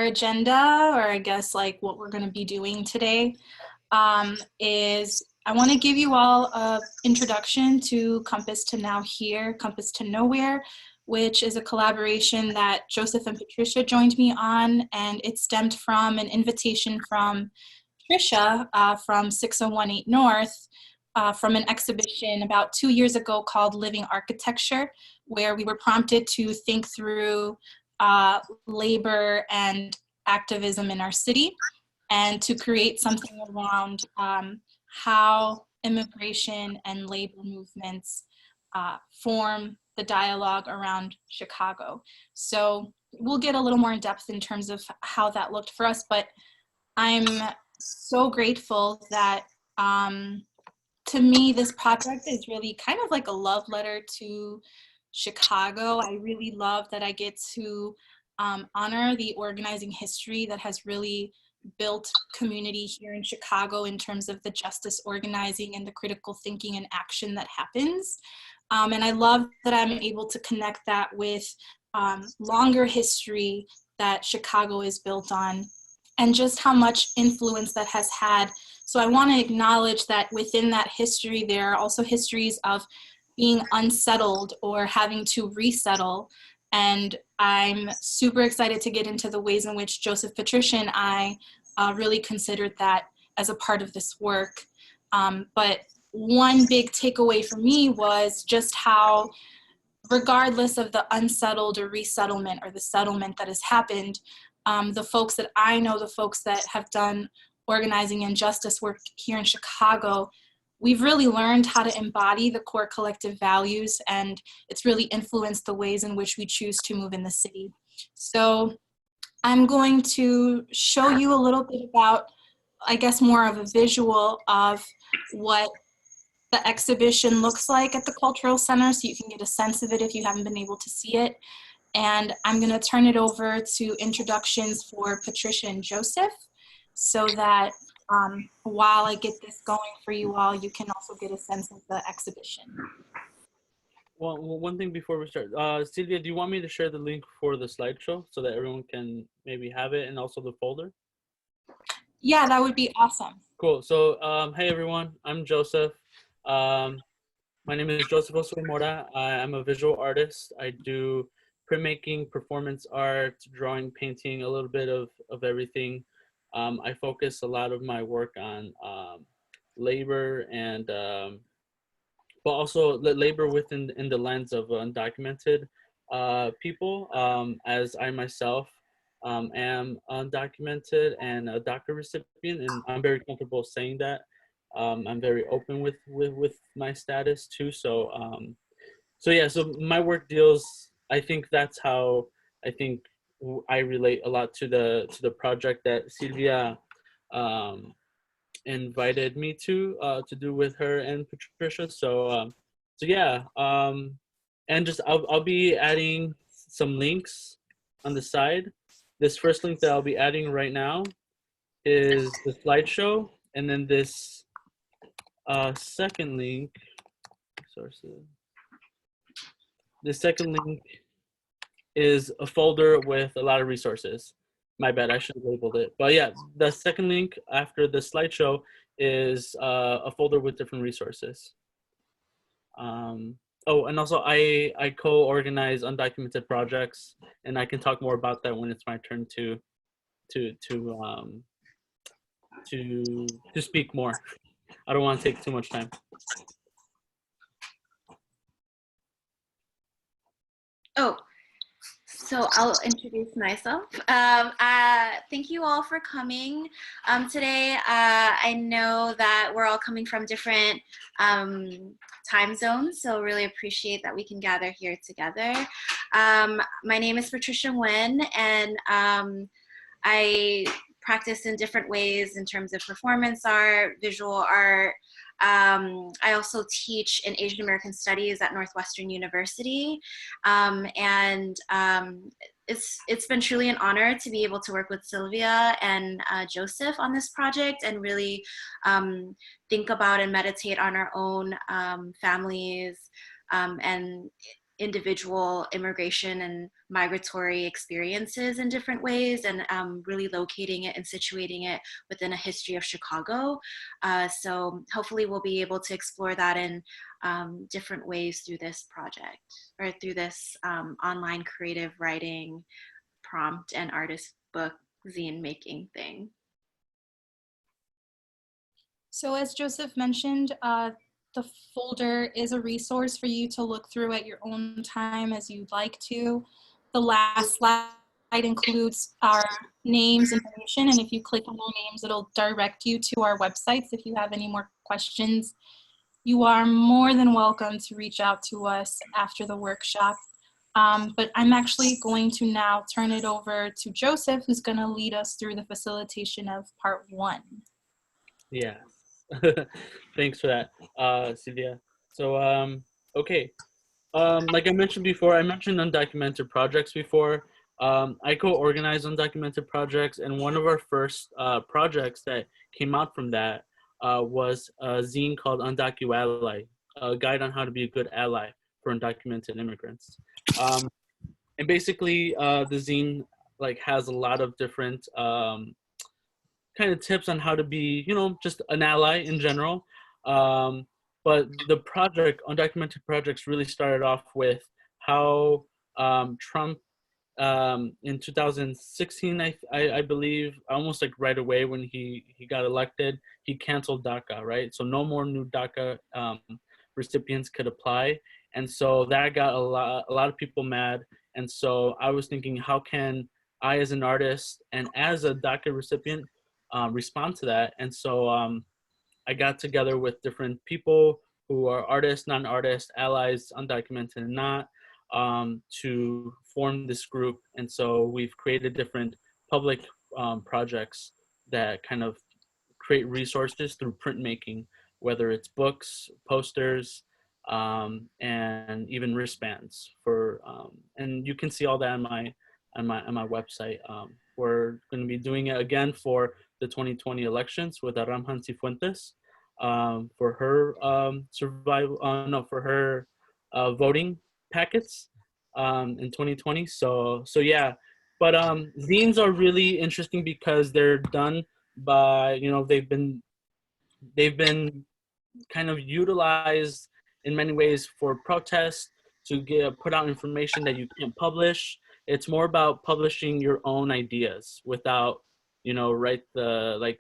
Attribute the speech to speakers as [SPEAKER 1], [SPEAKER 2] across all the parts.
[SPEAKER 1] our agenda, or I guess like what we're going to be doing today, is I want to give you all an introduction to Compass to Now Here, Compass to Nowhere, which is a collaboration that Joseph and Patricia joined me on, and it stemmed from an invitation from Patricia from 6018 North, from an exhibition about 2 years ago called Living Architecture, where we were prompted to think through labor and activism in our city, and to create something around how immigration and labor movements form the dialogue around Chicago. So we'll get a little more in depth in terms of how that looked for us, but I'm so grateful that to me, this project is really kind of like a love letter to Chicago. I really love that I get to honor the organizing history that has really built community here in Chicago in terms of the justice organizing and the critical thinking and action that happens. And I love that I'm able to connect that with longer history that Chicago is built on, and just how much influence that has had. So I want to acknowledge that within that history, there are also histories of being unsettled or having to resettle. And I'm super excited to get into the ways in which Joseph, Patricia, and I really considered that as a part of this work. But one big takeaway for me was just how, regardless of the unsettled or resettlement or the settlement that has happened, the folks that I know, the folks that have done organizing and justice work here in Chicago, we've really learned how to embody the core collective values, and it's really influenced the ways in which we choose to move in the city. So I'm going to show you a little bit about, I guess, more of a visual of what the exhibition looks like at the Cultural Center, so you can get a sense of it if you haven't been able to see it. And I'm going to turn it over to introductions for Patricia and Joseph, so that while I get this going for you all, you can also get a sense of the exhibition.
[SPEAKER 2] Well, one thing before we start, Silvia, do you want me to share the link for the slideshow so that everyone can maybe have it, and also the folder?
[SPEAKER 1] Yeah, that would be awesome.
[SPEAKER 2] Cool. So, hey everyone, I'm Joseph. My name is Josue Mora. I'm a visual artist. I do printmaking, performance art, drawing, painting, a little bit of everything. I focus a lot of my work on labor and but also labor within in the lens of undocumented people, as I myself am undocumented and a DACA recipient, and I'm very comfortable saying that. I'm very open with my status too. So yeah, so my work deals, I think that's how I think I relate a lot to the project that Silvia invited me to do with her and Patricia. So yeah, and just I'll be adding some links on the side. This first link that I'll be adding right now is the slideshow, and then this second link, sources. The second link is a folder with a lot of resources. My bad, I should have labeled it. But yeah, the second link after the slideshow is a folder with different resources. Oh, and also I co-organize undocumented projects, and I can talk more about that when it's my turn to speak more. I don't want to take too much time.
[SPEAKER 3] Oh, so I'll introduce myself. Thank you all for coming today. I know that we're all coming from different time zones, so really appreciate that we can gather here together. My name is Patricia Nguyen, and I practice in different ways in terms of performance art, visual art. I also teach in Asian American Studies at Northwestern University, and it's been truly an honor to be able to work with Silvia and Joseph on this project, and really think about and meditate on our own families and individual immigration and migratory experiences in different ways, and really locating it and situating it within a history of Chicago. So hopefully we'll be able to explore that in different ways through this project, or through this online creative writing prompt and artist book zine making thing.
[SPEAKER 1] So as Joseph mentioned, the folder is a resource for you to look through at your own time as you'd like to. The last slide includes our names information, and if you click on our names, it'll direct you to our websites if you have any more questions. You are more than welcome to reach out to us after the workshop. But I'm actually going to now turn it over to Joseph, who's going to lead us through the facilitation of part 1.
[SPEAKER 2] Yeah. Thanks for that, Silvia. So, okay. Like I mentioned before, I mentioned undocumented projects before. I co-organize undocumented projects, and one of our first projects that came out from that was a zine called Undocu Ally, a guide on how to be a good ally for undocumented immigrants. And basically, the zine like has a lot of different kind of tips on how to be, you know, just an ally in general. But the project, undocumented projects, really started off with how Trump in 2016, I believe, almost like right away when he got elected, he canceled DACA, right? So no more new DACA recipients could apply. And so that got a lot of people mad. And so I was thinking, how can I, as an artist and as a DACA recipient, respond to that? And so I got together with different people who are artists, non-artists, allies, undocumented and not, to form this group. And so we've created different public projects that kind of create resources through printmaking, whether it's books, posters, and even wristbands for, and you can see all that on my website. We're going to be doing it again for the 2020 elections with Aramhan Cifuentes, for her for her voting packets in 2020. So yeah, but zines are really interesting because they're done by, you know, they've been kind of utilized in many ways for protests, to put out information that you can't publish. It's more about publishing your own ideas without, you know, the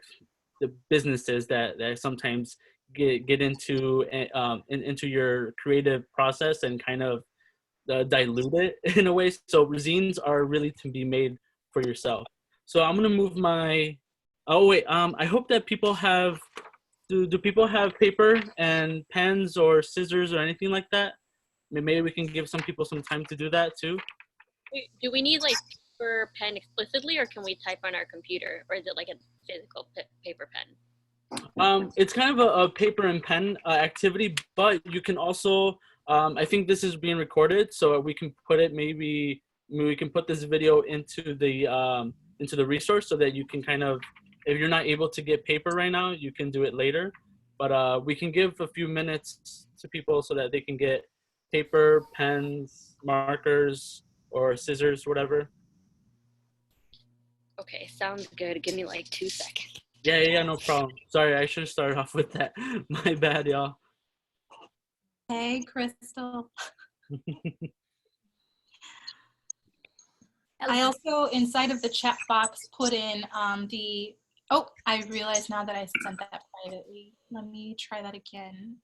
[SPEAKER 2] businesses that sometimes get into into your creative process and kind of dilute it in a way. So zines are really to be made for yourself. So I'm gonna move my. Oh wait, I hope that people have. Do people have paper and pens or scissors or anything like that? Maybe we can give some people some time to do that too.
[SPEAKER 4] Do we need like paper pen explicitly, or can we type on our computer, or is it like a physical paper pen?
[SPEAKER 2] It's kind of a paper and pen activity, but you can also, I think this is being recorded, so we can put it, maybe we can put this video into the resource so that you can kind of, if you're not able to get paper right now, you can do it later. But we can give a few minutes to people so that they can get paper, pens, markers, or scissors, whatever.
[SPEAKER 4] Okay, sounds good. Give me like 2 seconds.
[SPEAKER 2] Yeah, no problem. Sorry, I should have started off with that. My bad, y'all.
[SPEAKER 1] Hey, Crystal. I also, inside of the chat box, put in oh, I realize now that I sent that privately. Let me try that again.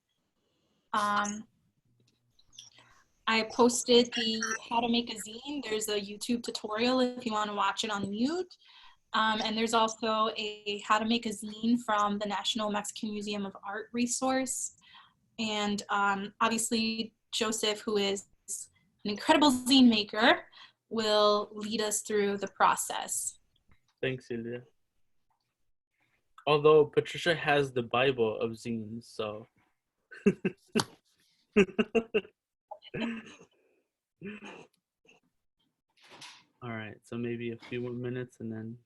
[SPEAKER 1] I posted the how to make a zine. There's a YouTube tutorial if you want to watch it on mute. And there's also a how to make a zine from the National Mexican Museum of Art resource. And obviously, Joseph, who is an incredible zine maker, will lead us through the process.
[SPEAKER 2] Thanks, Silvia. Although Patricia has the Bible of zines, so. All right, so maybe a few more minutes and then.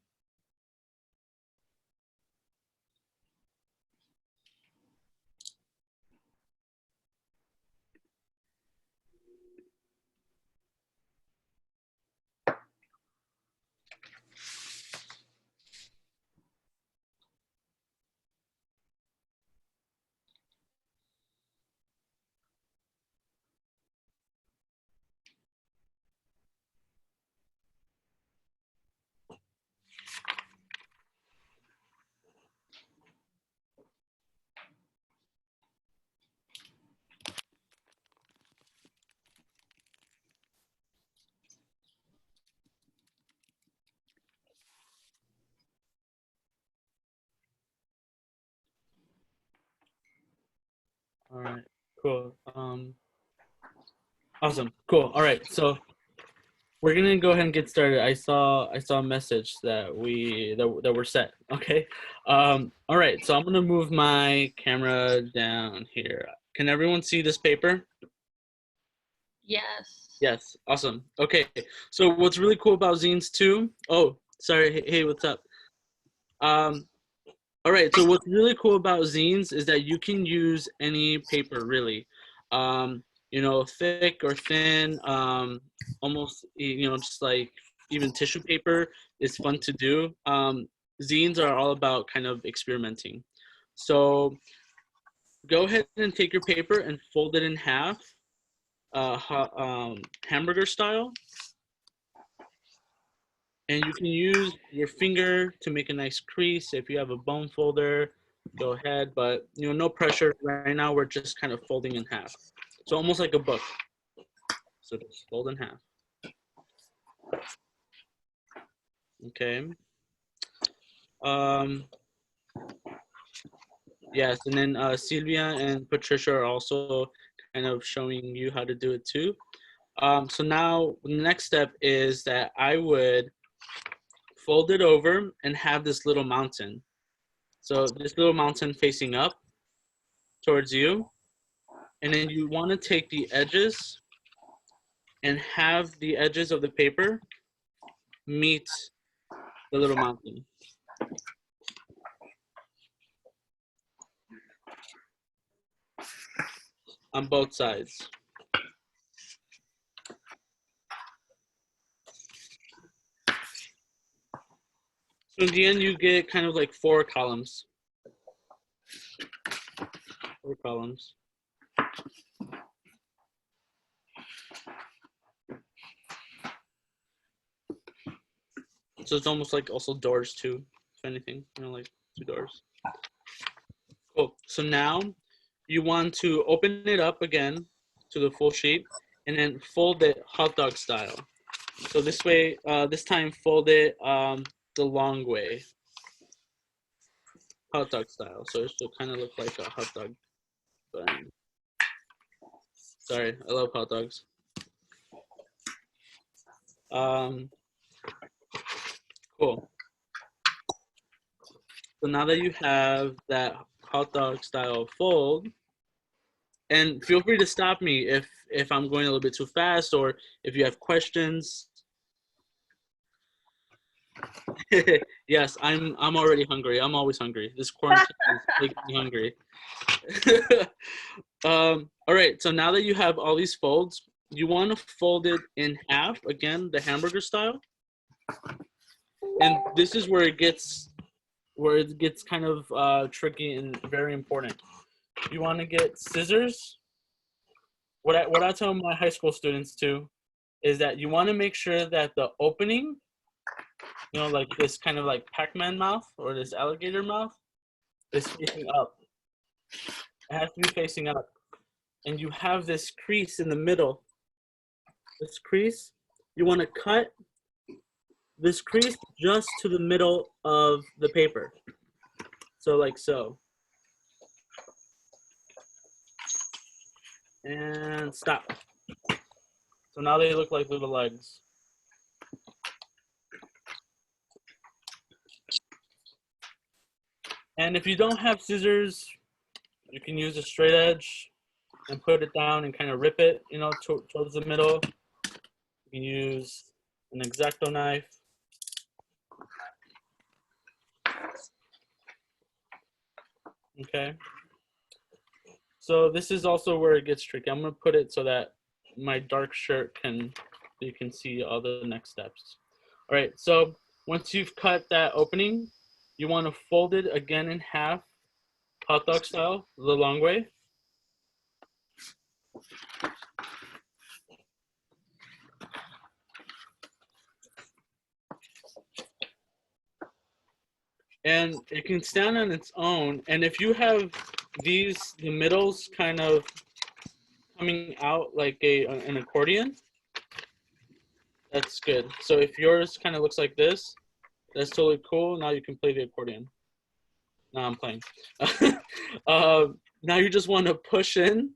[SPEAKER 2] All right, cool. Awesome, cool. All right, so we're gonna go ahead and get started. I saw a message that we're set. Okay. All right, so I'm gonna move my camera down here. Can everyone see this paper?
[SPEAKER 4] Yes.
[SPEAKER 2] Yes, awesome. Okay, so what's really cool about zines too? Oh, sorry. Hey, what's up? All right, so what's really cool about zines is that you can use any paper really, you know, thick or thin, almost, you know, just like even tissue paper is fun to do. Zines are all about kind of experimenting. So go ahead and take your paper and fold it in half, hamburger style. And you can use your finger to make a nice crease. If you have a bone folder, go ahead, but you know, no pressure. Right now, we're just kind of folding in half. So almost like a book. So just fold in half. Okay. Yes, and then Silvia and Patricia are also kind of showing you how to do it too. So now the next step is that I would fold it over and have this little mountain. So this little mountain facing up towards you. And then you want to take the edges and have the edges of the paper meet the little mountain. On both sides. So in the end, you get kind of like 4 columns. 4 columns. So it's almost like also doors too, if anything, you know, like 2 doors. Cool. So now you want to open it up again to the full shape and then fold it hot dog style. So this way, this time fold it the long way, hot dog style. So it should kind of look like a hot dog bun. Sorry, I love hot dogs. Cool. So now that you have that hot dog style fold, and feel free to stop me if I'm going a little bit too fast or if you have questions. Yes, I'm already hungry. I'm always hungry. This quarantine is making me hungry. All right, so now that you have all these folds, you want to fold it in half, again, the hamburger style. And this is where it gets kind of tricky and very important. You want to get scissors. What I tell my high school students too is that you want to make sure that the opening, you know, like this kind of like Pac-Man mouth or this alligator mouth, is facing up. It has to be facing up. And you have this crease in the middle. This crease, you want to cut this crease just to the middle of the paper. So like so. And stop. So now they look like little legs. And if you don't have scissors, you can use a straight edge and put it down and kind of rip it, you know, towards the middle. You can use an X-Acto knife. Okay. So this is also where it gets tricky. I'm gonna put it so that my dark shirt you can see all the next steps. All right, so once you've cut that opening, you want to fold it again in half, hot dog style, the long way. And it can stand on its own. And if you have the middles kind of coming out like an accordion, that's good. So if yours kind of looks like this, that's totally cool. Now you can play the accordion. Now I'm playing. Now you just want to push in.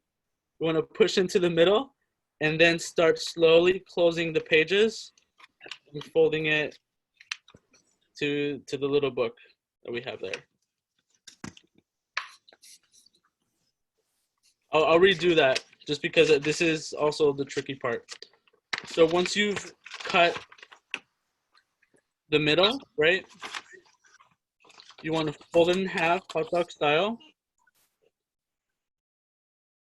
[SPEAKER 2] You want to push into the middle and then start slowly closing the pages and folding it to the little book that we have there. I'll redo that just because this is also the tricky part. So once you've cut the middle, right, you want to fold it in half, hot dog style.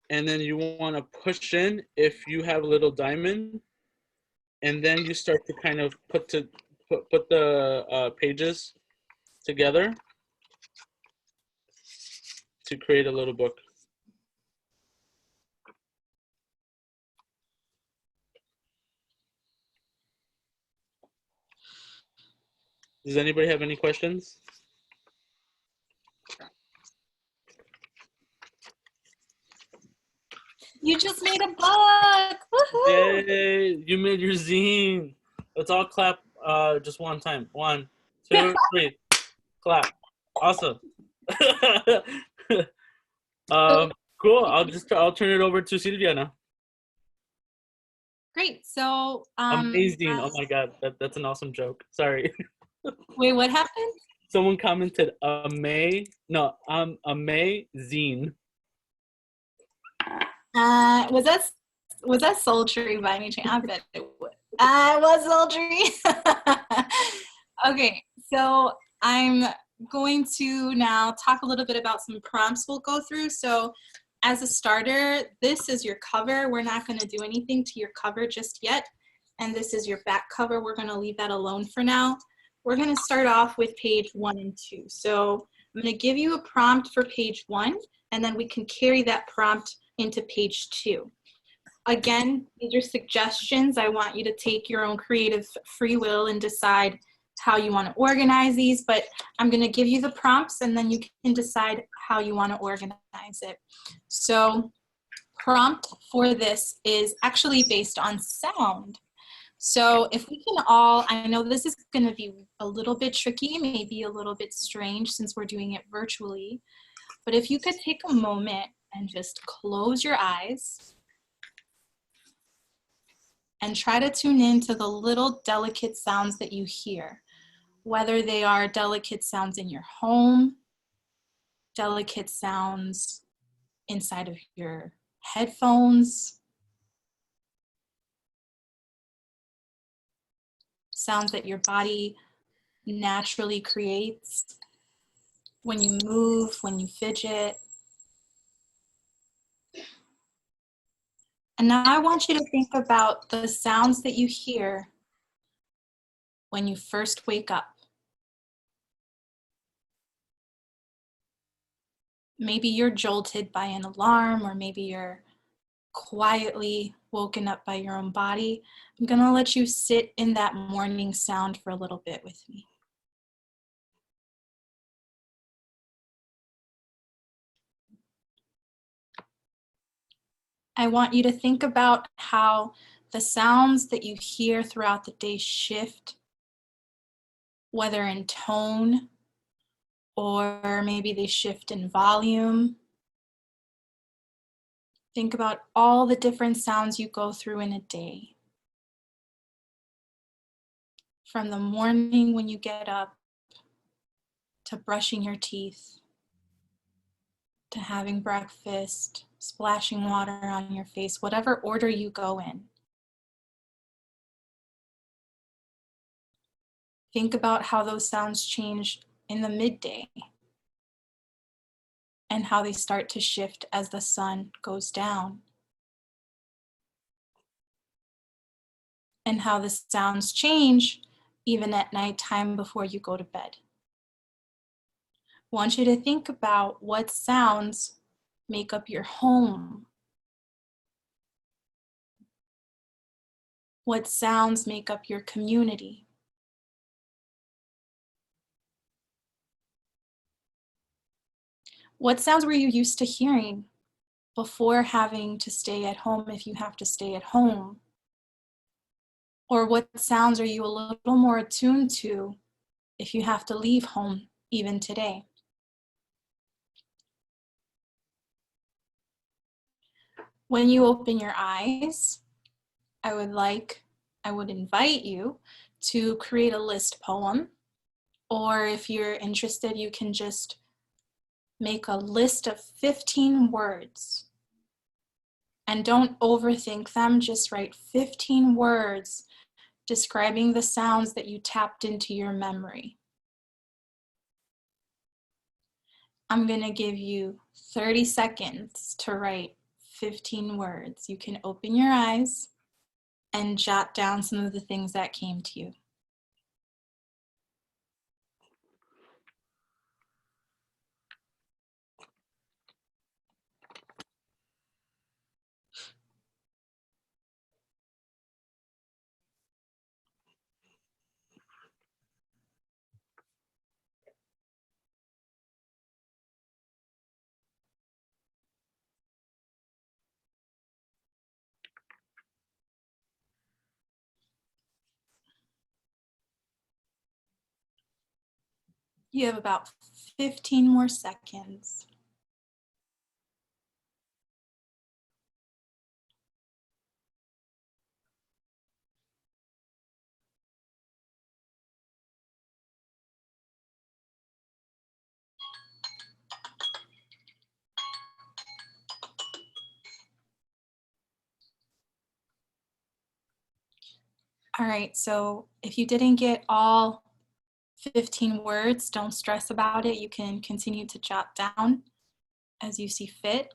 [SPEAKER 2] And then you want to push in if you have a little diamond. And then you start to kind of put the pages together to create a little book. Does anybody have any questions?
[SPEAKER 1] You just made a book. Woohoo!
[SPEAKER 2] Yay! You made your zine. Let's all clap just one time. 1, 2, 3. Clap. Awesome. Cool. I'll turn it over to Silvia now.
[SPEAKER 1] Great. So
[SPEAKER 2] Amazing. Oh my God. That's an awesome joke. Sorry.
[SPEAKER 1] wait, what happened?
[SPEAKER 2] Someone commented amazing.
[SPEAKER 1] Was that sultry by any chance? I bet it was. I was sultry. Okay, so I'm going to now talk a little bit about some prompts we'll go through. So as a starter, this is your cover. We're not going to do anything to your cover just yet. And this is your back cover. We're going to leave that alone for now. We're going to start off with page 1 and 2. So I'm going to give you a prompt for page 1, and then we can carry that prompt into page 2. Again, these are suggestions. I want you to take your own creative free will and decide how you want to organize these, but I'm going to give you the prompts and then you can decide how you want to organize it. So prompt for this is actually based on sound. So if we can all, I know this is going to be a little bit tricky, maybe a little bit strange since we're doing it virtually, but if you could take a moment and just close your eyes and try to tune in to the little delicate sounds that you hear, whether they are delicate sounds in your home, delicate sounds inside of your headphones, sounds that your body naturally creates when you move, when you fidget. And now I want you to think about the sounds that you hear when you first wake up. Maybe you're jolted by an alarm, or maybe you're quietly woken up by your own body. I'm gonna let you sit in that morning sound for a little bit with me. I want you to think about how the sounds that you hear throughout the day shift, whether in tone or maybe they shift in volume. Think about all the different sounds you go through in a day. From the morning when you get up, to brushing your teeth, to having breakfast, splashing water on your face, whatever order you go in. Think about how those sounds change in the midday and how they start to shift as the sun goes down. And how the sounds change even at nighttime before you go to bed. I want you to think about what sounds make up your home. What sounds make up your community? What sounds were you used to hearing before having to stay at home if you have to stay at home? Or what sounds are you a little more attuned to if you have to leave home even today? When you open your eyes, I would invite you to create a list poem, or if you're interested, you can just make a list of 15 words. And don't overthink them, just write 15 words describing the sounds that you tapped into your memory. I'm gonna give you 30 seconds to write 15 words. You can open your eyes and jot down some of the things that came to you. You have about 15 more seconds. All right, so if you didn't get all 15 words, don't stress about it. You can continue to jot down as you see fit.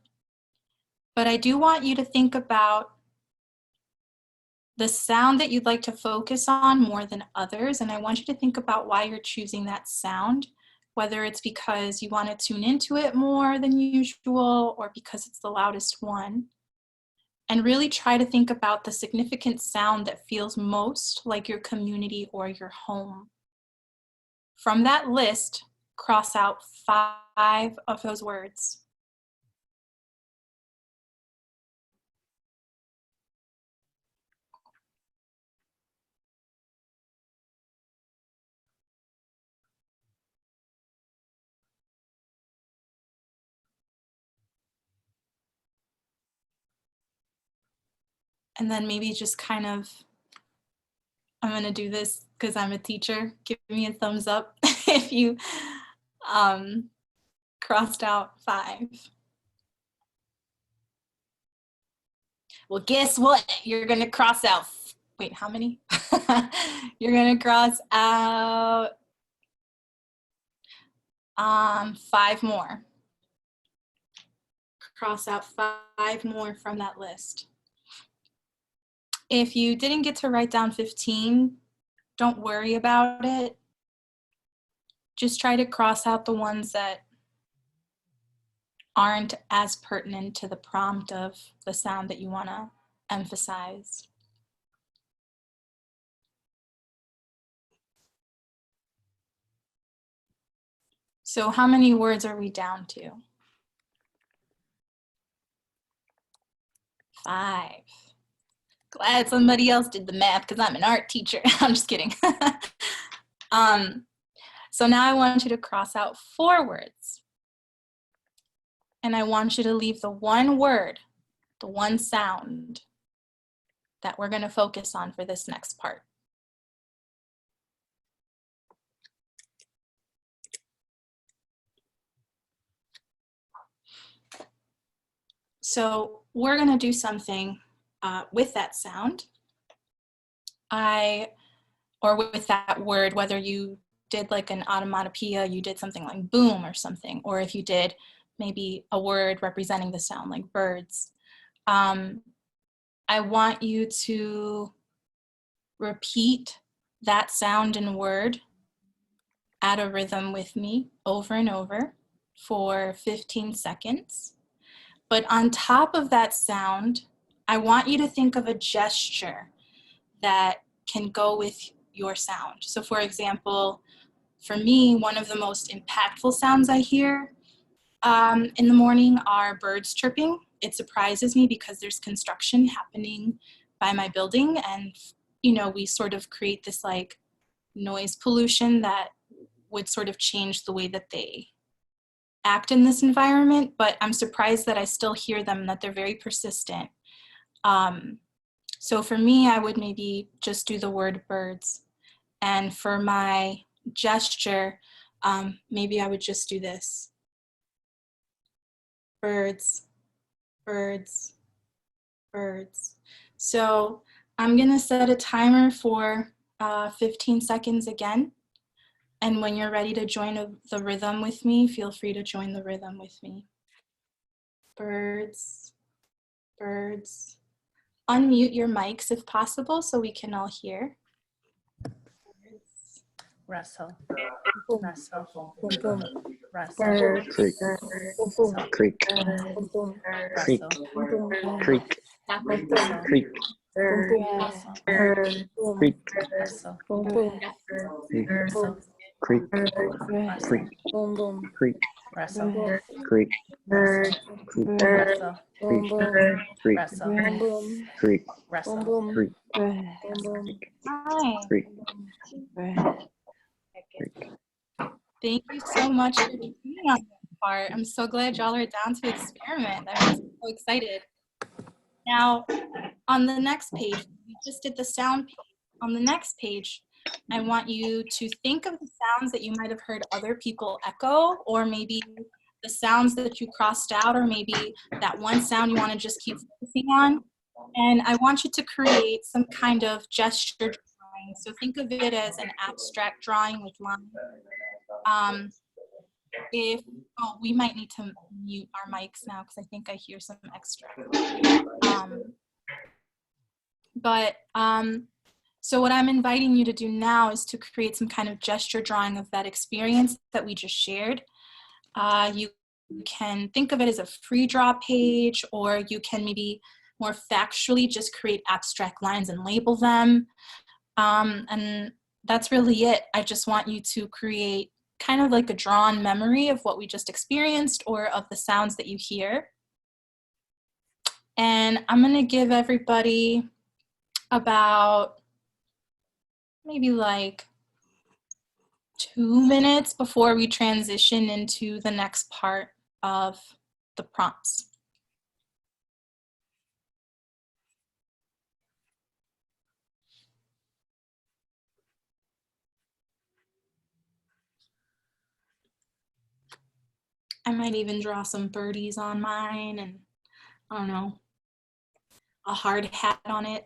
[SPEAKER 1] But I do want you to think about the sound that you'd like to focus on more than others. And I want you to think about why you're choosing that sound, whether it's because you want to tune into it more than usual or because it's the loudest one. And really try to think about the significant sound that feels most like your community or your home. From that list, cross out 5 of those words. And then maybe just kind of, I'm gonna do this because I'm a teacher. Give me a thumbs up if you crossed out 5. Well, guess what? You're gonna cross out, wait, how many? You're gonna cross out 5 more. Cross out 5 more from that list. If you didn't get to write down 15, don't worry about it. Just try to cross out the ones that aren't as pertinent to the prompt of the sound that you want to emphasize. So how many words are we down to? 5. Glad somebody else did the math because I'm an art teacher. I'm just kidding. So now I want you to cross out 4 words. And I want you to leave the one word, the one sound that we're going to focus on for this next part. So we're going to do something with that sound. Or with that word, whether you did like an onomatopoeia, you did something like boom or something, or if you did maybe a word representing the sound like birds. I want you to repeat that sound and word at a rhythm with me over and over for 15 seconds. But on top of that sound, I want you to think of a gesture that can go with your sound. So for example, for me, one of the most impactful sounds I hear in the morning are birds chirping. It surprises me because there's construction happening by my building, and you know, we sort of create this like noise pollution that would sort of change the way that they act in this environment, but I'm surprised that I still hear them, that they're very persistent. So for me, I would maybe just do the word birds. And for my gesture, maybe I would just do this. Birds, birds, birds. So I'm gonna set a timer for 15 seconds again. And when you're ready to join the rhythm with me, feel free to join the rhythm with me. Birds, birds. Unmute your mics if possible so we can all hear. Birds.
[SPEAKER 5] Russell.
[SPEAKER 6] Boom.
[SPEAKER 5] Russell.
[SPEAKER 6] Boom, boom.
[SPEAKER 5] Russell.
[SPEAKER 6] Creek. Boom, boom.
[SPEAKER 5] Creek.
[SPEAKER 6] Boom, boom.
[SPEAKER 5] Creek.
[SPEAKER 6] Boom, boom.
[SPEAKER 5] Creek.
[SPEAKER 6] Boom, boom.
[SPEAKER 5] Creek.
[SPEAKER 6] Boom, boom.
[SPEAKER 5] Russell.
[SPEAKER 6] Boom.
[SPEAKER 5] Creek.
[SPEAKER 6] Boom,
[SPEAKER 5] Russell.
[SPEAKER 6] boom.
[SPEAKER 5] Russell.
[SPEAKER 6] Boom.
[SPEAKER 5] Creek.
[SPEAKER 6] Russell.
[SPEAKER 5] Creek.
[SPEAKER 6] Boom, boom.
[SPEAKER 5] Creek.
[SPEAKER 6] Russell.
[SPEAKER 5] Creek. Creek.
[SPEAKER 6] Russell. Boom, boom.
[SPEAKER 5] Creek.
[SPEAKER 6] Russell. Boom, boom.
[SPEAKER 5] Creek.
[SPEAKER 6] Boom, boom.
[SPEAKER 5] Creek.
[SPEAKER 6] Boom, boom.
[SPEAKER 1] Hi.
[SPEAKER 5] Creek.
[SPEAKER 1] Thank you so much for joining on this part. I'm so glad y'all are down to experiment. I'm so excited. Now, on the next page, we just did the sound page. On the next page, I want you to think of the sounds that you might have heard other people echo, or maybe the sounds that you crossed out, or maybe that one sound you want to just keep focusing on. And I want you to create some kind of gesture drawing. So think of it as an abstract drawing with lines. We might need to mute our mics now because I think I hear some extra. So what I'm inviting you to do now is to create some kind of gesture drawing of that experience that we just shared. You can think of it as a free draw page, or you can maybe more factually just create abstract lines and label them. And that's really it. I just want you to create kind of like a drawn memory of what we just experienced or of the sounds that you hear. And I'm gonna give everybody about maybe like 2 minutes before we transition into the next part of the prompts. I might even draw some birdies on mine and, I don't know, a hard hat on it.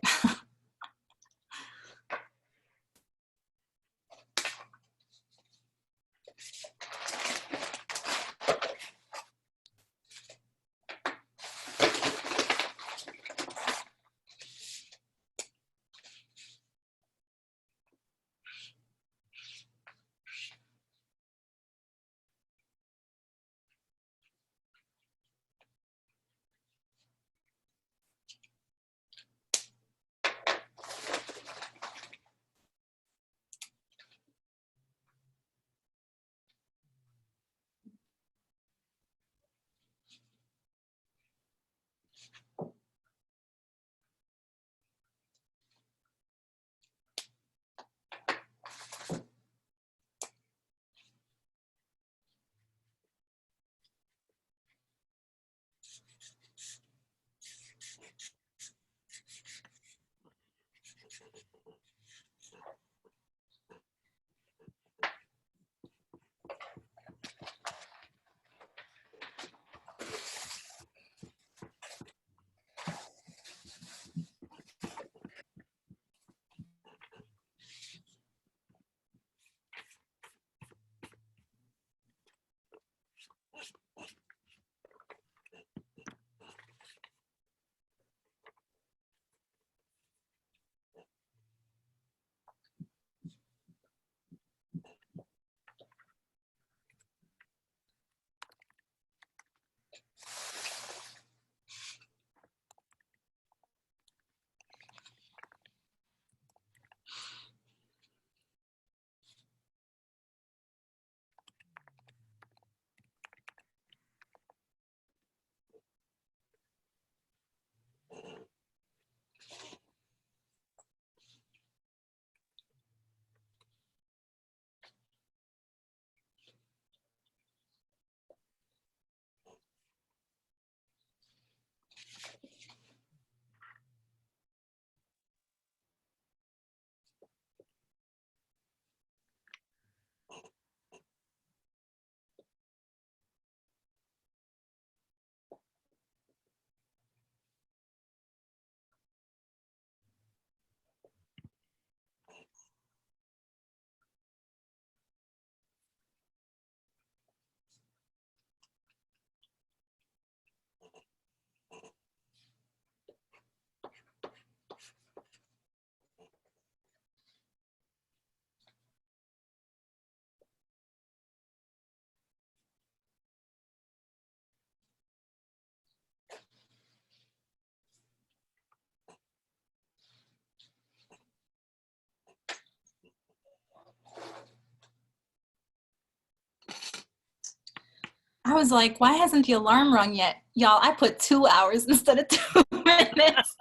[SPEAKER 1] I was like, why hasn't the alarm rung yet? Y'all, I put 2 hours instead of 2 minutes.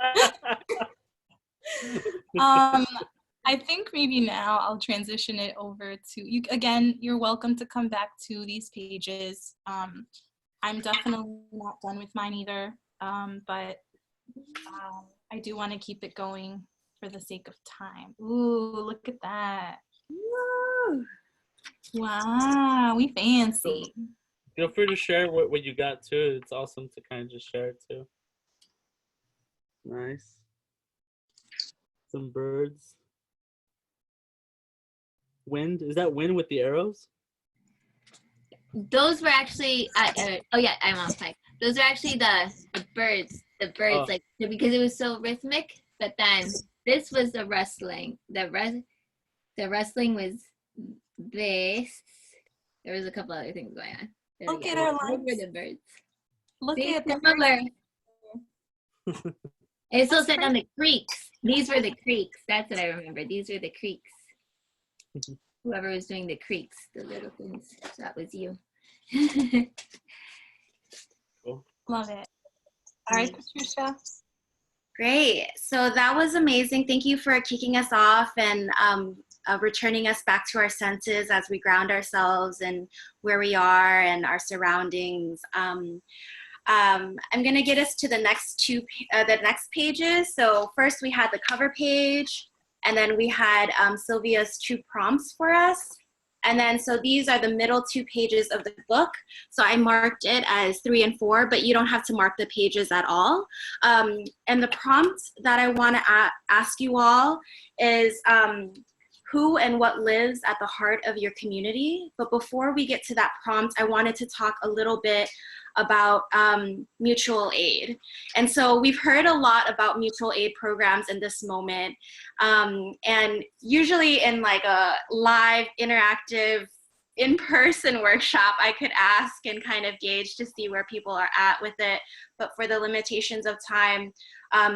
[SPEAKER 1] I think maybe now I'll transition it over to you. Again, you're welcome to come back to these pages. I'm definitely not done with mine either, but I do want to keep it going for the sake of time. Ooh, look at that.
[SPEAKER 3] Woo!
[SPEAKER 1] Wow, we fancy.
[SPEAKER 2] Feel free to share what you got too. It's awesome to kind of just share it too. Nice. Some birds. Wind. Is that wind with the arrows?
[SPEAKER 7] Those were actually, oh yeah, I'm on mic. Those are actually the birds. The birds,
[SPEAKER 2] Oh.
[SPEAKER 7] like, because it was so rhythmic. But then this was the rustling. The rustling was this. There was a couple other things going on. There we
[SPEAKER 1] Look
[SPEAKER 7] go.
[SPEAKER 1] at our
[SPEAKER 7] Those
[SPEAKER 1] lights.
[SPEAKER 7] were the birds.
[SPEAKER 1] Look
[SPEAKER 7] See,
[SPEAKER 1] at the
[SPEAKER 7] similar. It's also said on the creeks. These were the creeks. That's what I remember. These were the creeks. Whoever was doing the creeks, the little things. That was you.
[SPEAKER 2] Cool.
[SPEAKER 1] Love it. All right, Patricia.
[SPEAKER 3] Great. So that was amazing. Thank you for kicking us off and returning us back to our senses as we ground ourselves and where we are and our surroundings. I'm going to get us to the next next pages. So first we had the cover page, and then we had Silvia's 2 prompts for us. And then, so these are the middle 2 pages of the book. So I marked it as 3 and 4, but you don't have to mark the pages at all. And the prompt that I want to ask you all is who and what lives at the heart of your community. But before we get to that prompt, I wanted to talk a little bit about mutual aid. And so we've heard a lot about mutual aid programs in this moment. And usually in like a live, interactive, in-person workshop, I could ask and kind of gauge to see where people are at with it. But for the limitations of time,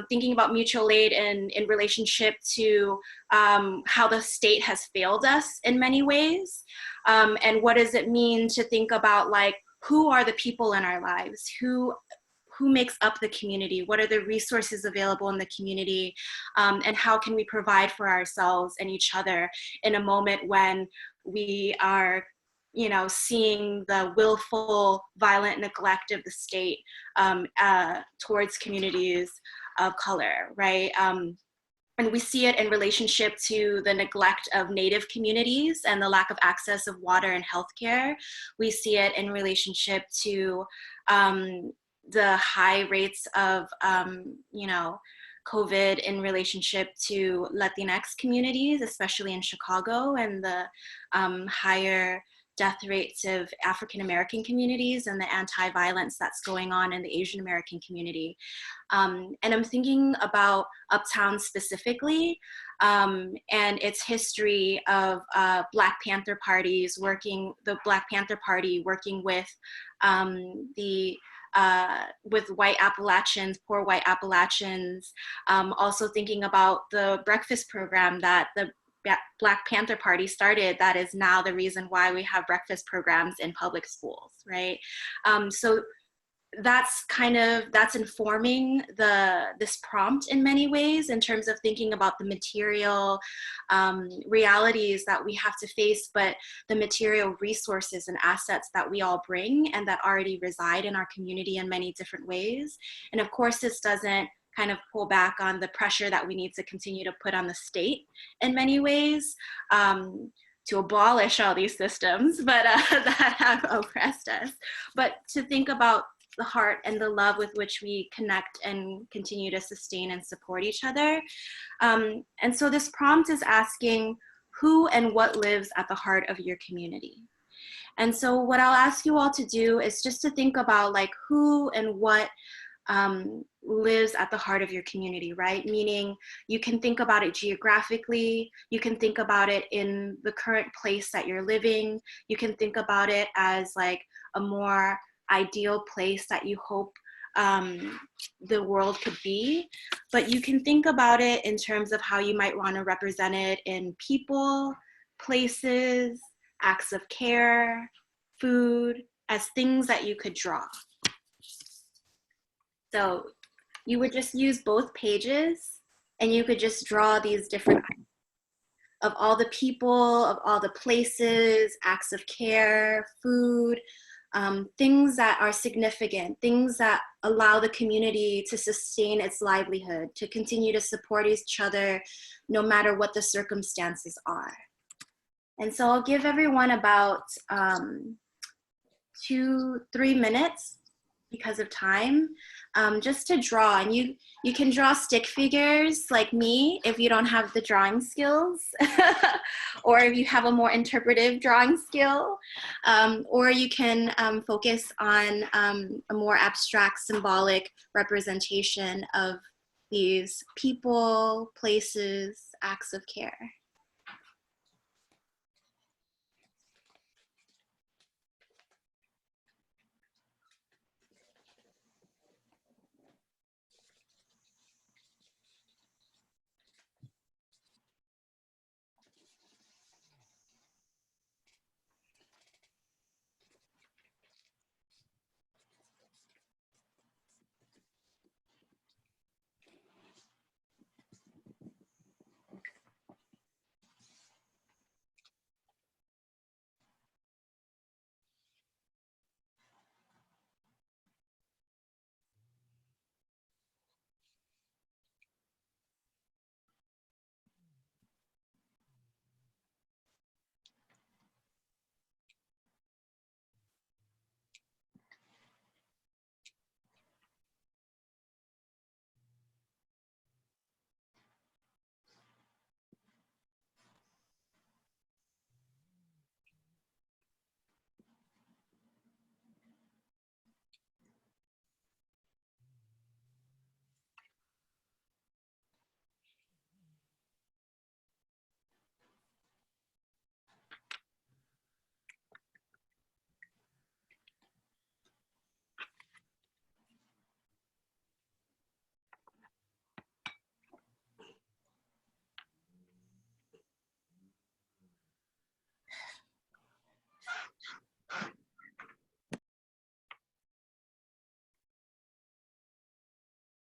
[SPEAKER 3] thinking about mutual aid in relationship to how the state has failed us in many ways. And what does it mean to think about like, who are the people in our lives? Who makes up the community? What are the resources available in the community? And how can we provide for ourselves and each other in a moment when we are, you know, seeing the willful, violent neglect of the state towards communities of color, right? And we see it in relationship to the neglect of Native communities and the lack of access of water and healthcare. We see it in relationship to the high rates of, you know, COVID in relationship to Latinx communities, especially in Chicago, and the higher death rates of African American communities and the anti-violence that's going on in the Asian American community. And I'm thinking about Uptown specifically, and its history of Black Panther parties the Black Panther Party working with white Appalachians, poor white Appalachians, also thinking about the breakfast program that the Black Panther Party started, that is now the reason why we have breakfast programs in public schools, right? So that's informing this prompt in many ways in terms of thinking about the material realities that we have to face, but the material resources and assets that we all bring and that already reside in our community in many different ways. And of course, this doesn't kind of pull back on the pressure that we need to continue to put on the state in many ways to abolish all these systems but that have oppressed us, but to think about the heart and the love with which we connect and continue to sustain and support each other. And so this prompt is asking who and what lives at the heart of your community. And so what I'll ask you all to do is just to think about like who and what lives at the heart of your community, right? Meaning you can think about it geographically, you can think about it in the current place that you're living, you can think about it as like a more ideal place that you hope the world could be, but you can think about it in terms of how you might want to represent it in people, places, acts of care, food, as things that you could draw. So you would just use both pages and you could just draw these different of all the people, of all the places, acts of care, food, things that are significant, things that allow the community to sustain its livelihood, to continue to support each other no matter what the circumstances are. And so I'll give everyone about 2-3 minutes because of time, just to draw. And you can draw stick figures like me if you don't have the drawing skills, or if you have a more interpretive drawing skill, or you can focus on a more abstract symbolic representation of these people, places, acts of care.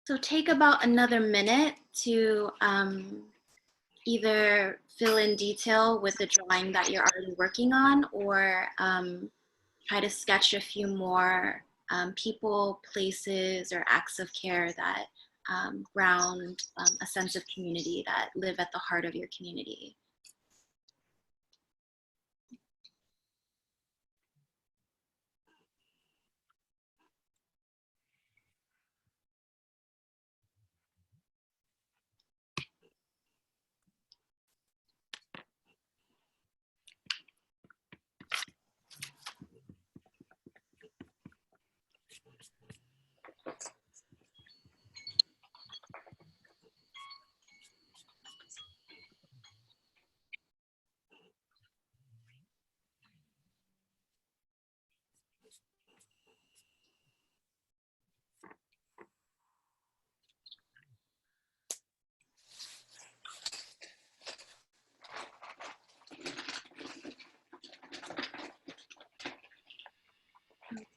[SPEAKER 3] So take about another minute to either fill in detail with the drawing that you're already working on, or try to sketch a few more people, places, or acts of care that ground a sense of community, that live at the heart of your community.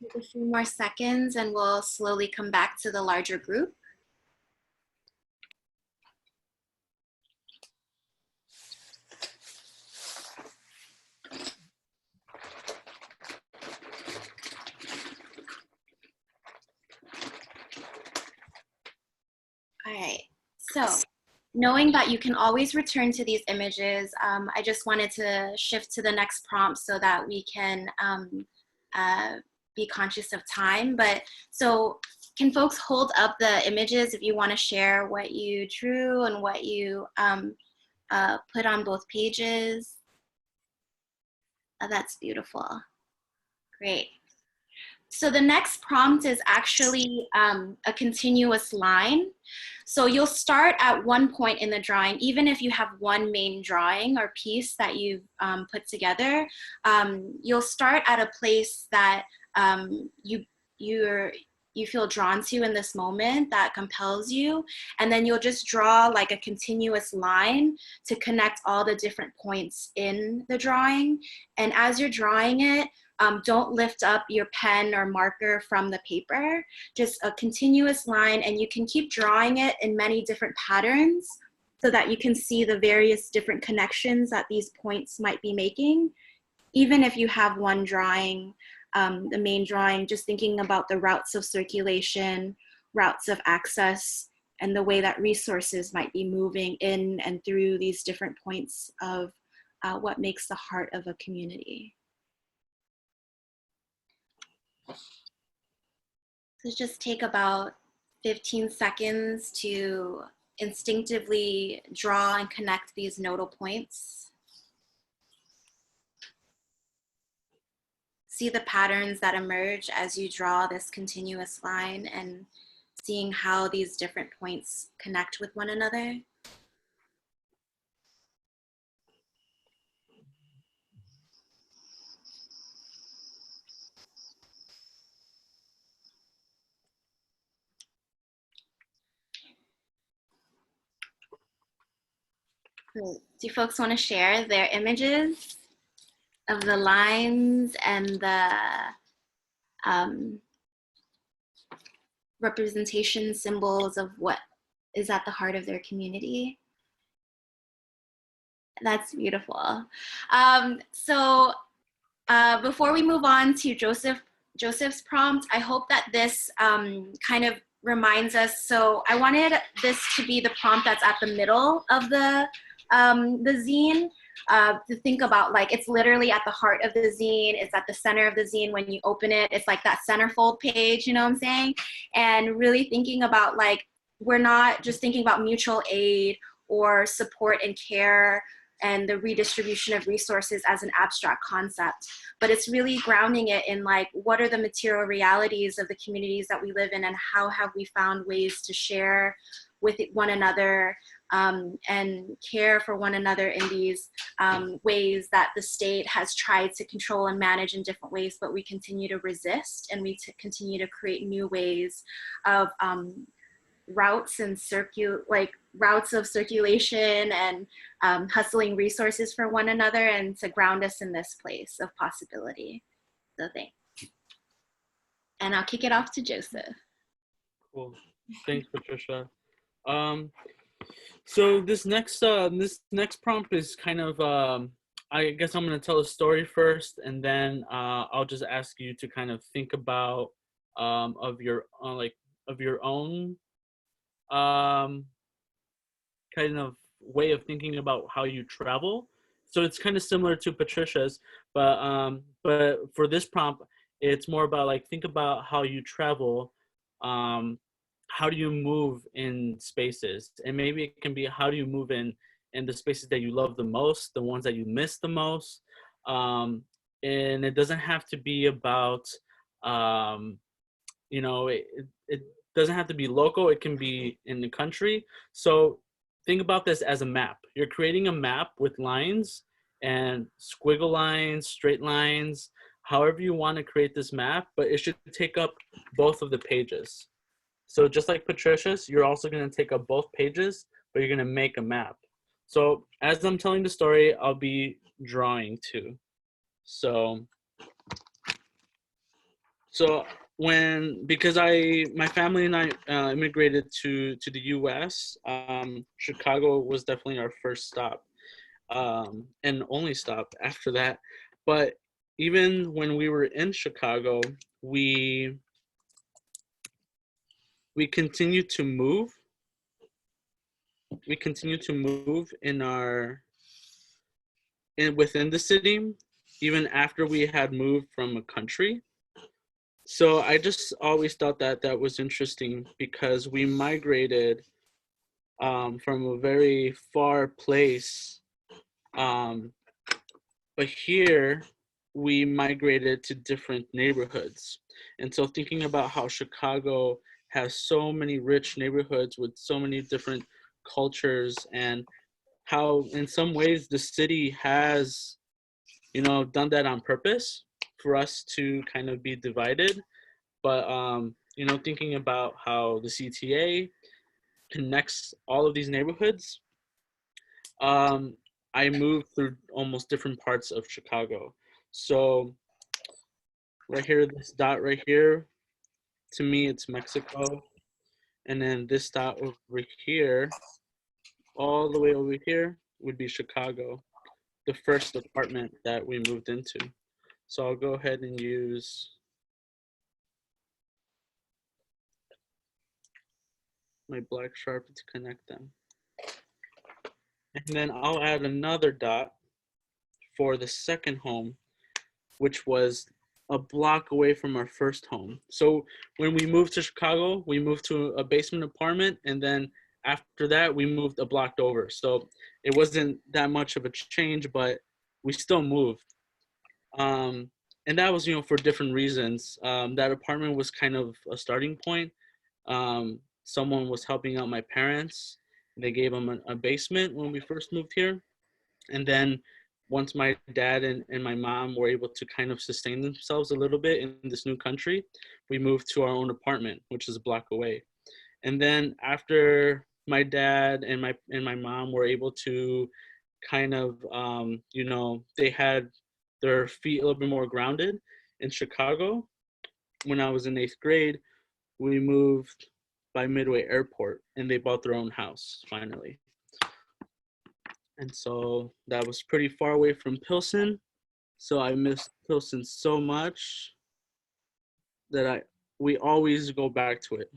[SPEAKER 3] Take a few more seconds and we'll slowly come back to the larger group. All right, so knowing that you can always return to these images, I just wanted to shift to the next prompt so that we can be conscious of time. But so can folks hold up the images if you want to share what you drew and what you put on both pages? Oh, that's beautiful. Great. So the next prompt is actually a continuous line. So you'll start at one point in the drawing, even if you have one main drawing or piece that you've put together, you'll start at a place that you feel drawn to in this moment that compels you. And then you'll just draw like a continuous line to connect all the different points in the drawing. And as you're drawing it, don't lift up your pen or marker from the paper, just a continuous line, and you can keep drawing it in many different patterns so that you can see the various different connections that these points might be making. Even if you have one drawing, the main drawing, just thinking about the routes of circulation, routes of access, and the way that resources might be moving in and through these different points of what makes the heart of a community. So just take about 15 seconds to instinctively draw and connect these nodal points. See the patterns that emerge as you draw this continuous line and seeing how these different points connect with one another. Do you folks want to share their images of the lines and the representation symbols of what is at the heart of their community? That's beautiful. Before we move on to Joseph's prompt, I hope that this kind of reminds us. So I wanted this to be the prompt that's at the middle of the zine, to think about, like, it's literally at the heart of the zine. It's at the center of the zine. When you open it, it's like that centerfold page, you know what I'm saying? And really thinking about, like, we're not just thinking about mutual aid or support and care and the redistribution of resources as an abstract concept, but it's really grounding it in, like, what are the material realities of the communities that we live in, and how have we found ways to share with one another and care for one another in these ways that the state has tried to control and manage in different ways, but we continue to resist, and we continue to create new ways of routes and routes of circulation and hustling resources for one another, and to ground us in this place of possibility. So thanks. And I'll kick it off to Joseph.
[SPEAKER 2] Cool. Thanks, Patricia. So this next prompt is kind of I guess I'm going to tell a story first, and then I'll just ask you to kind of think about of your own kind of way of thinking about how you travel. So it's kind of similar to Patricia's, but for this prompt, it's more about, like, think about how you travel. How do you move in spaces? And maybe it can be, how do you move in the spaces that you love the most, the ones that you miss the most. And it doesn't have to be about, you know, it doesn't have to be local. It can be in the country. So think about this as a map. You're creating a map with lines and squiggle lines, straight lines, however you want to create this map, but it should take up both of the pages. So just like Patricia's, you're also going to take up both pages, but you're going to make a map. So as I'm telling the story, I'll be drawing too. So because my family and I immigrated to the US, Chicago was definitely our first stop, and only stop after that. But even when we were in Chicago, we continued to move. We continued to move within the city, even after we had moved from a country. So I just always thought that that was interesting, because we migrated from a very far place, but here we migrated to different neighborhoods. And so thinking about how Chicago has so many rich neighborhoods with so many different cultures, and how in some ways the city has, you know, done that on purpose for us to kind of be divided. But, you know, thinking about how the CTA connects all of these neighborhoods, I moved through almost different parts of Chicago. So right here, this dot right here, to me, it's Mexico. And then this dot over here, all the way over here, would be Chicago, the first apartment that we moved into. So I'll go ahead and use my black Sharpie to connect them. And then I'll add another dot for the second home, which was a block away from our first home. So when we moved to Chicago, we moved to a basement apartment, and then after that, we moved a block over. So it wasn't that much of a change, but we still moved. And that was, for different reasons. That apartment was kind of a starting point. Someone was helping out my parents. They gave them a basement when we first moved here. And then once my dad and my mom were able to kind of sustain themselves a little bit in this new country, we moved to our own apartment, which is a block away. And then after my dad and my mom were able to kind of, they had their feet a little bit more grounded in Chicago. When I was in 8th grade, we moved by Midway Airport, and they bought their own house finally. And so that was pretty far away from Pilsen. So I missed Pilsen so much that we always go back to it.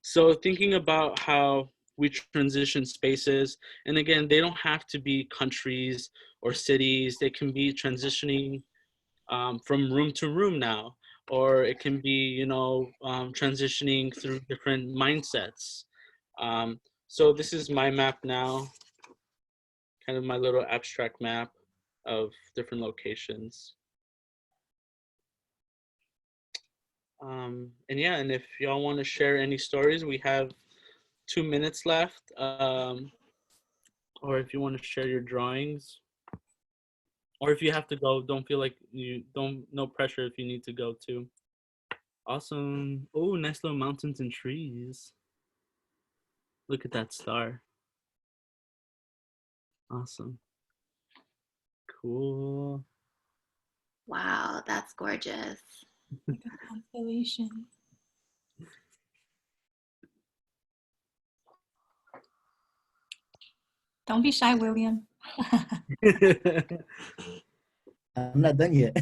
[SPEAKER 2] So thinking about how we transition spaces, and again, they don't have to be countries or cities. They can be transitioning from room to room now, or it can be, transitioning through different mindsets. So this is my map now, kind of my little abstract map of different locations. And if y'all want to share any stories, we have 2 minutes left. Or if you want to share your drawings, or if you have to go, don't feel like no pressure if you need to go too. Awesome. Oh, nice little mountains and trees. Look at that star. Awesome. Cool.
[SPEAKER 3] Wow, that's gorgeous.
[SPEAKER 1] Constellation. Don't be shy, William.
[SPEAKER 5] I'm not done yet.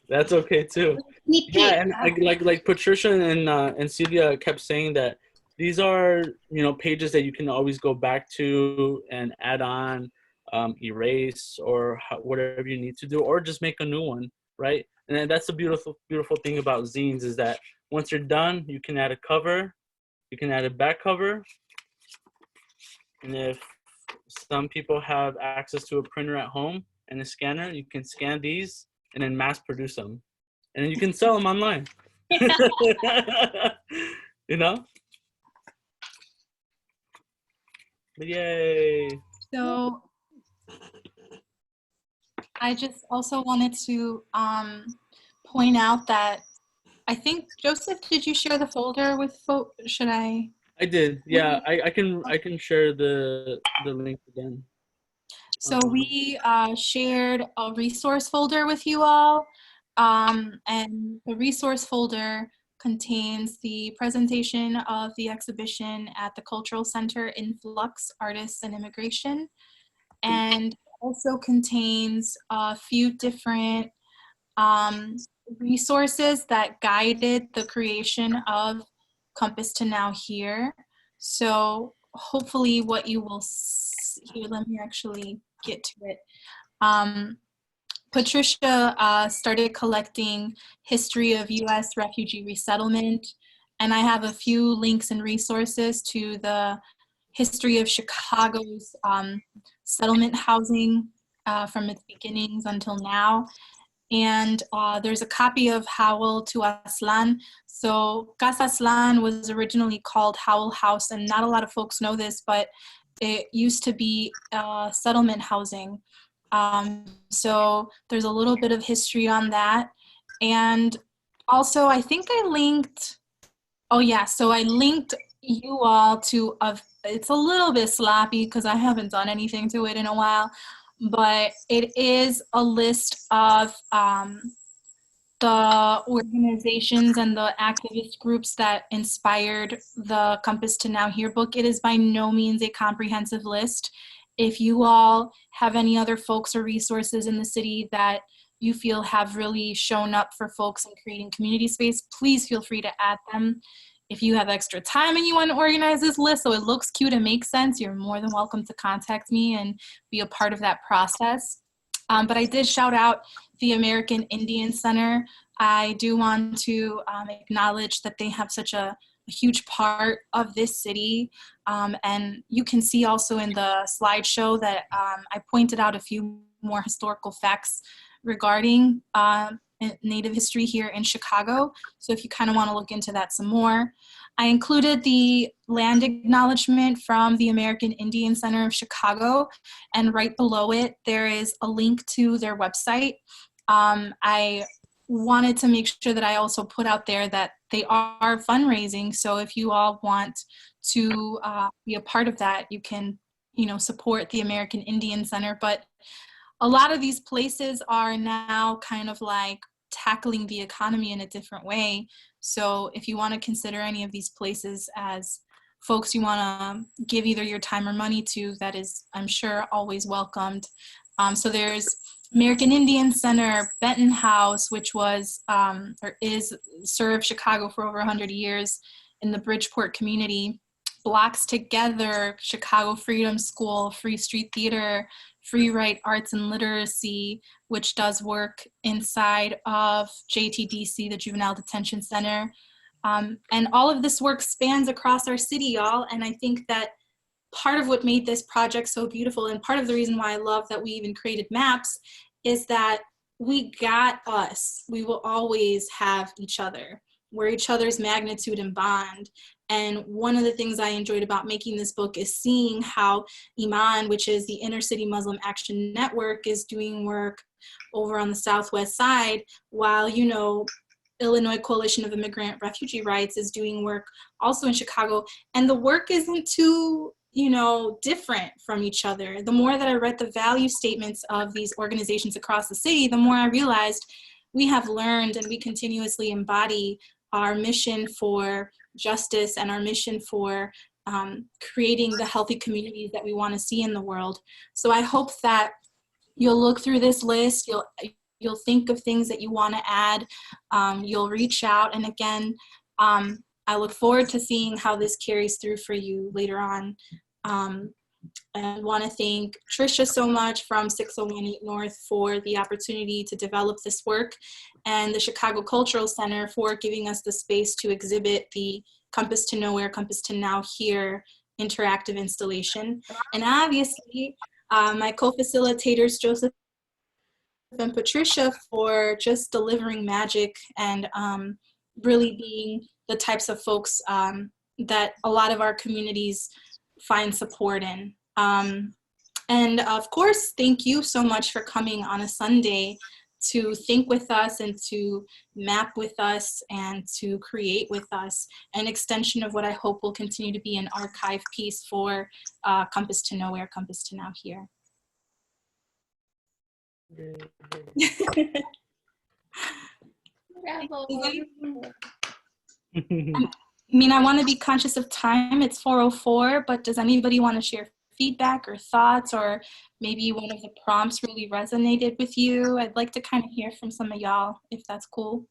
[SPEAKER 2] That's okay too.
[SPEAKER 3] Sneak peek.
[SPEAKER 2] Yeah, and like Patricia and Silvia kept saying that these are pages that you can always go back to and add on, erase, or whatever you need to do, or just make a new one, right? And that's the beautiful thing about zines, is that once you're done, you can add a cover, you can add a back cover, and if some people have access to a printer at home and a scanner, you can scan these and then mass produce them, and then you can sell them online. But yay.
[SPEAKER 1] So I just also wanted to point out that I think, Joseph, did you share the folder with should I?
[SPEAKER 2] I did. Yeah, I can share the link again.
[SPEAKER 1] So we shared a resource folder with you all, and the resource folder contains the presentation of the exhibition at the Cultural Center, Influx, Artists and Immigration, and also contains a few different resources that guided the creation of Compass to Now Here. So hopefully what you will see, here, let me actually get to it. Patricia started collecting history of U.S. refugee resettlement, and I have a few links and resources to the history of Chicago's settlement housing from its beginnings until now. And there's a copy of Howell to Aslan. So Casa Aslan was originally called Howell House, and not a lot of folks know this, but it used to be settlement housing. So there's a little bit of history on that. And also, I think I linked, so I linked you all to, it's a little bit sloppy because I haven't done anything to it in a while, but it is a list of the organizations and the activist groups that inspired the Compass to Now Here book. It is by no means a comprehensive list. If you all have any other folks or resources in the city that you feel have really shown up for folks in creating community space, please feel free to add them. If you have extra time and you want to organize this list so it looks cute and makes sense, you're more than welcome to contact me and be a part of that process. But I did shout out the American Indian Center. I do want to acknowledge that they have such a huge part of this city. And you can see also in the slideshow that I pointed out a few more historical facts regarding Native history here in Chicago. So if you kind of want to look into that some more. I included the land acknowledgement from the American Indian Center of Chicago, and right below it, there is a link to their website. I wanted to make sure that I also put out there that they are fundraising. So if you all want to be a part of that, you can, support the American Indian Center. But a lot of these places are now kind of like tackling the economy in a different way. So if you want to consider any of these places as folks you want to give either your time or money to, that is, I'm sure, always welcomed. So there's American Indian Center, Benton House, which was or is served Chicago for over 100 years in the Bridgeport community. Blocks Together, Chicago Freedom School, Free Street Theater, Free Right Arts and Literacy, which does work inside of JTDC, the Juvenile Detention Center. And all of this work spans across our city, y'all. And I think that part of what made this project so beautiful, and part of the reason why I love that we even created maps, is that we got us. We will always have each other. We're each other's magnitude and bond. And one of the things I enjoyed about making this book is seeing how Iman, which is the Inner City Muslim Action Network, is doing work over on the Southwest side, while, Illinois Coalition of Immigrant Refugee Rights is doing work also in Chicago. And the work isn't too, different from each other. The more that I read the value statements of these organizations across the city, the more I realized we have learned and we continuously embody our mission for justice and our mission for creating the healthy communities that we want to see in the world. So I hope that you'll look through this list, you'll think of things that you want to add, you'll reach out, and again, I look forward to seeing how this carries through for you later on. I want to thank Patricia so much from 6018 North for the opportunity to develop this work, and the Chicago Cultural Center for giving us the space to exhibit the Compass to Nowhere, Compass to Now Here interactive installation. And obviously, my co-facilitators, Joseph and Patricia, for just delivering magic and really being the types of folks that a lot of our communities find support in. And of course, thank you so much for coming on a Sunday to think with us and to map with us and to create with us, an extension of what I hope will continue to be an archive piece for Compass to Nowhere, Compass to Now Here.
[SPEAKER 7] Bravo.
[SPEAKER 1] I want to be conscious of time. It's 4:04, but does anybody want to share feedback or thoughts, or maybe one of the prompts really resonated with you? I'd like to kind of hear from some of y'all, if that's cool.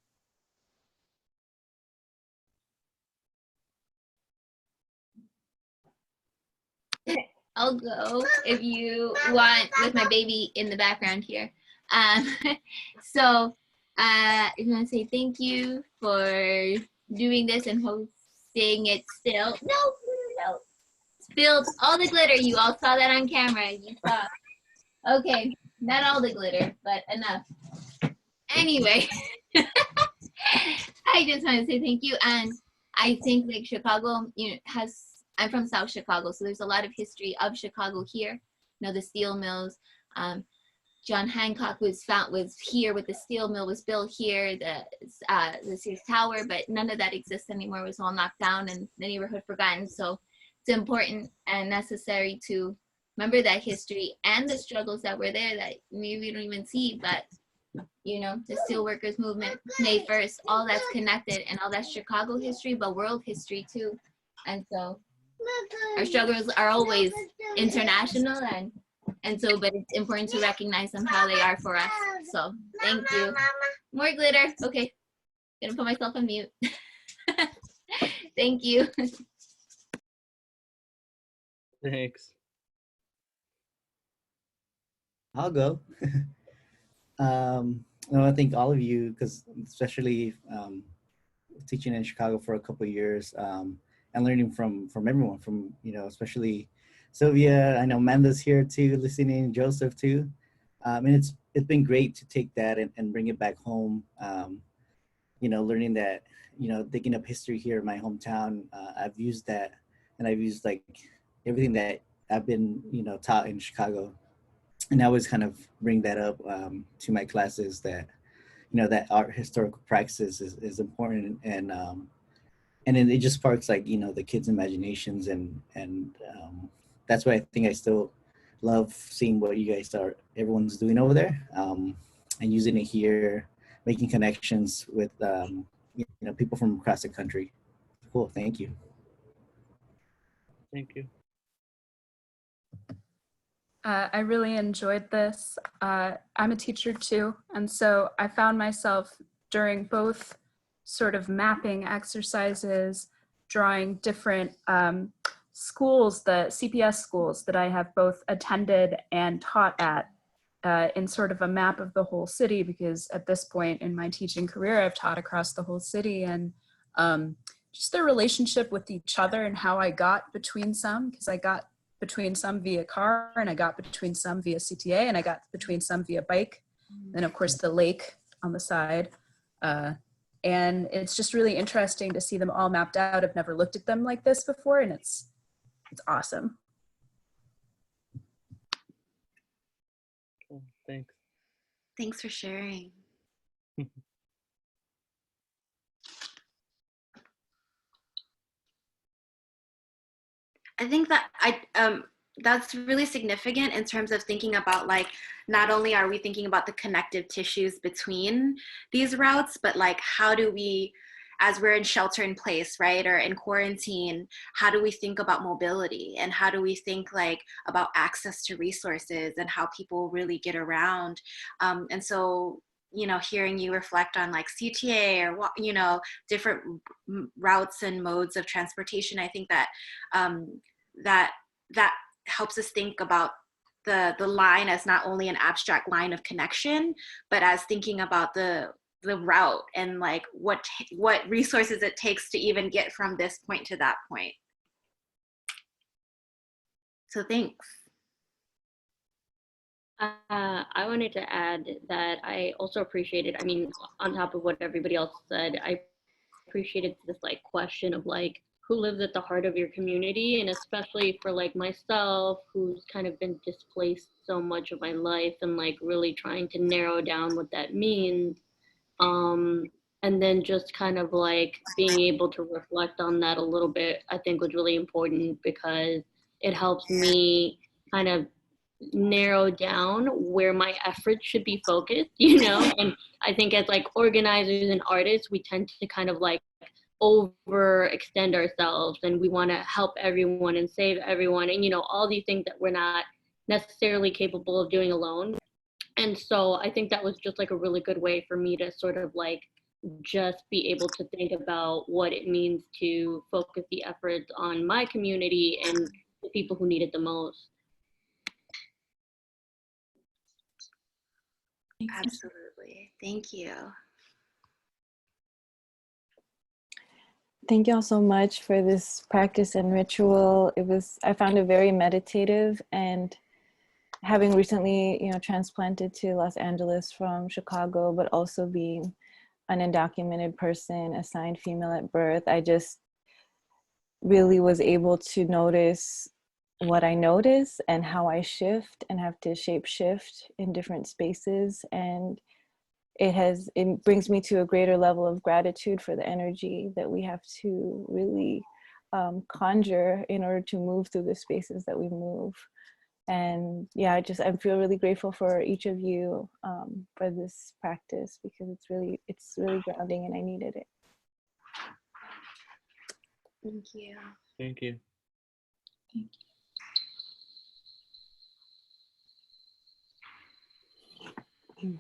[SPEAKER 7] I'll go if you want, with my baby in the background here. So I want to say thank you for doing this and hosting it still. No. Spilled all the glitter. You all saw that on camera. You saw. Okay, not all the glitter, but enough. Anyway, I just want to say thank you. And I think like Chicago, I'm from South Chicago, so there's a lot of history of Chicago here. The steel mills. John Hancock was here with the steel mill, was built here, the Sears Tower, but none of that exists anymore. It was all knocked down and the neighborhood forgotten. So it's important and necessary to remember that history and the struggles that were there that maybe we don't even see, but you know, the steelworkers movement, May 1st, all that's connected, and all that's Chicago history, but world history too. And so our struggles are always international, and so, but it's important to recognize them how they are for us. So thank you. More glitter. Okay, gonna put myself on mute. Thank you.
[SPEAKER 2] Thanks.
[SPEAKER 5] I'll go. No, I think all of you, because especially teaching in Chicago for a couple of years, and learning from everyone, from, you know, especially Silvia. I know Amanda's here too, listening, Joseph too. And it's been great to take that and bring it back home. You know, learning that, you know, digging up history here in my hometown, I've used that, and I've used like everything that I've been, you know, taught in Chicago. And I always kind of bring that up to my classes, that, you know, that art historical practice is important, and then it just sparks, like, you know, the kids' imaginations, and that's why I think I still love seeing what you guys everyone's doing over there, and using it here, making connections with you know, people from across the country. Cool, thank you.
[SPEAKER 2] Thank you.
[SPEAKER 8] I really enjoyed this. I'm a teacher too, and so I found myself during both sort of mapping exercises, drawing different schools, the CPS schools that I have both attended and taught at, in sort of a map of the whole city, because at this point in my teaching career, I've taught across the whole city, and just their relationship with each other and how I got between some, because I got between some via car, and I got between some via CTA, and I got between some via bike, and of course the lake on the side. And it's just really interesting to see them all mapped out. I've never looked at them like this before, and it's awesome.
[SPEAKER 2] Cool. Thanks.
[SPEAKER 3] Thanks for sharing. I think that that's really significant in terms of thinking about, like, not only are we thinking about the connective tissues between these routes, but like, how do we, as we're in shelter in place, right, or in quarantine, how do we think about mobility, and how do we think like about access to resources and how people really get around? And so, you know, hearing you reflect on like CTA, or, you know, different routes and modes of transportation, I think that that helps us think about the line as not only an abstract line of connection, but as thinking about the route, and like what resources it takes to even get from this point to that point. So thanks.
[SPEAKER 4] I wanted to add that I also appreciated, I mean, on top of what everybody else said, I appreciated this like question of like, who lives at the heart of your community, and especially for like myself, who's kind of been displaced so much of my life, and like really trying to narrow down what that means. And then just kind of like being able to reflect on that a little bit, I think was really important, because it helps me kind of narrow down where my efforts should be focused, you know? And I think as like organizers and artists, we tend to kind of like overextend ourselves, and we want to help everyone and save everyone, and, you know, all these things that we're not necessarily capable of doing alone. And so I think that was just like a really good way for me to sort of like just be able to think about what it means to focus the efforts on my community and the people who need it the most.
[SPEAKER 3] Absolutely. Thank you.
[SPEAKER 6] Thank you all so much for this practice and ritual. I found it very meditative, and having recently, you know, transplanted to Los Angeles from Chicago, but also being an undocumented person assigned female at birth, I just really was able to notice what I notice and how I shift and have to shape shift in different spaces. And it brings me to a greater level of gratitude for the energy that we have to really conjure in order to move through the spaces that we move. And yeah, I feel really grateful for each of you for this practice, because it's really grounding, and I needed it.
[SPEAKER 3] Thank you.
[SPEAKER 2] Thank you.
[SPEAKER 1] Thank you.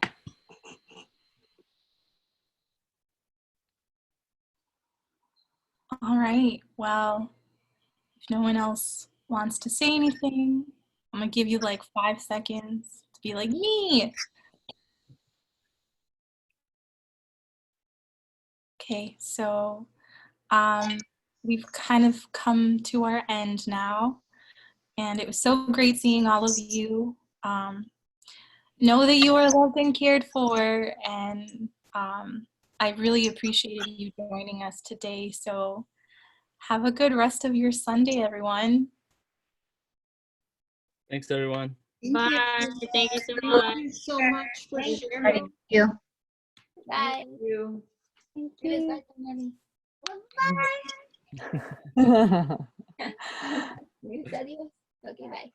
[SPEAKER 1] All right, well, if no one else wants to say anything, I'm gonna give you like 5 seconds to be like, me. Okay, so we've kind of come to our end now, and it was so great seeing all of you. Know that you are loved and cared for, and I really appreciated you joining us today. So have a good rest of your Sunday, everyone.
[SPEAKER 2] Thanks, everyone.
[SPEAKER 4] Bye. Thank you so
[SPEAKER 9] Thank
[SPEAKER 4] much.
[SPEAKER 9] you so much for
[SPEAKER 7] Thank
[SPEAKER 9] sharing.
[SPEAKER 7] you.
[SPEAKER 3] you.
[SPEAKER 7] Bye.
[SPEAKER 9] Thank you.
[SPEAKER 6] Thank
[SPEAKER 7] It was
[SPEAKER 6] you.
[SPEAKER 7] like many. Bye. You said yes? Okay, bye.